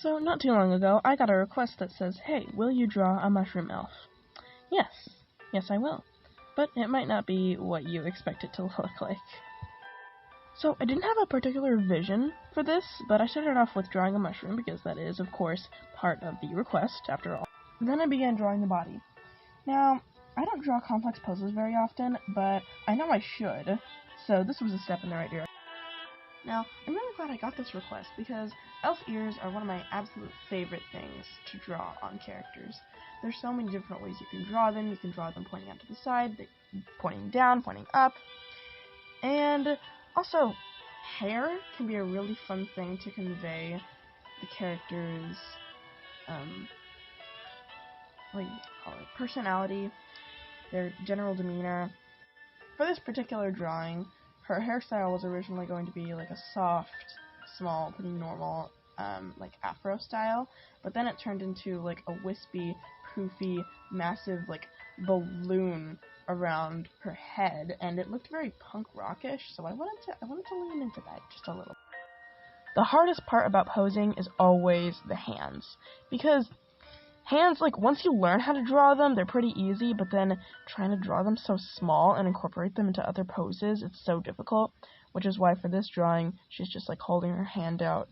So, not too long ago, I got a request that says, "Hey, will you draw a mushroom elf?" Yes. Yes, I will. But it might not be what you expect it to look like. So, I didn't have a particular vision for this, but I started off with drawing a mushroom, because that is, of course, part of the request, after all. Then I began drawing the body. Now, I don't draw complex poses very often, but I know I should, so this was a step in the right direction. Now, I'm really glad I got this request, because elf ears are one of my absolute favorite things to draw on characters. There's so many different ways you can draw them. You can draw them pointing out to the side, pointing down, pointing up, and also, hair can be a really fun thing to convey the character's, what do you call it, personality, their general demeanor. For this particular drawing, her hairstyle was originally going to be like a soft, small, pretty normal, like afro style, but then it turned into like a wispy, poofy, massive, like, balloon around her head, and it looked very punk rockish, so I wanted to lean into that just a little. The hardest part about posing is always the hands, because hands, like, once you learn how to draw them, they're pretty easy, but then trying to draw them so small and incorporate them into other poses, it's so difficult, which is why for this drawing, she's just, like, holding her hand out,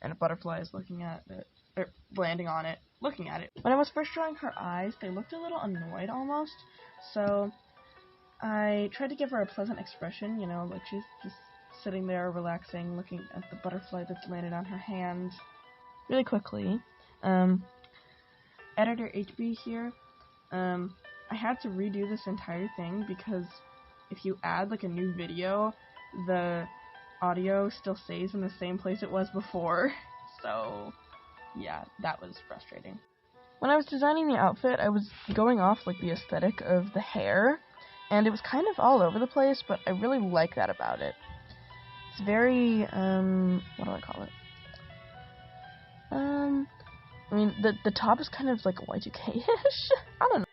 and a butterfly is looking at it, or landing on it, looking at it. When I was first drawing her eyes, they looked a little annoyed almost, so I tried to give her a pleasant expression, you know, like she's just sitting there relaxing, looking at the butterfly that's landed on her hand. Really quickly, Editor HB here, I had to redo this entire thing because if you add like a new video, the audio still stays in the same place it was before, so yeah, that was frustrating. When I was designing the outfit, I was going off like the aesthetic of the hair, and it was kind of all over the place, but I really like that about it. It's very, what do I call it? I mean, the top is kind of like Y2K-ish? I don't know.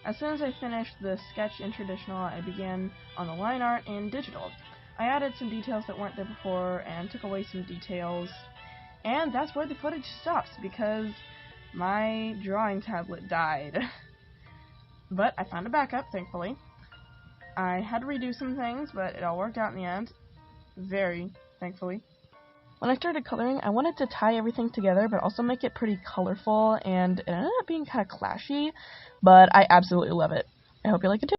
As soon as I finished the sketch in traditional, I began on the line art in digital. I added some details that weren't there before, and took away some details, and that's where the footage stops, because my drawing tablet died. But I found a backup, thankfully. I had to redo some things, but it all worked out in the end. Very thankfully. When I started coloring, I wanted to tie everything together, but also make it pretty colorful, and it ended up being kind of clashy, but I absolutely love it. I hope you like it too.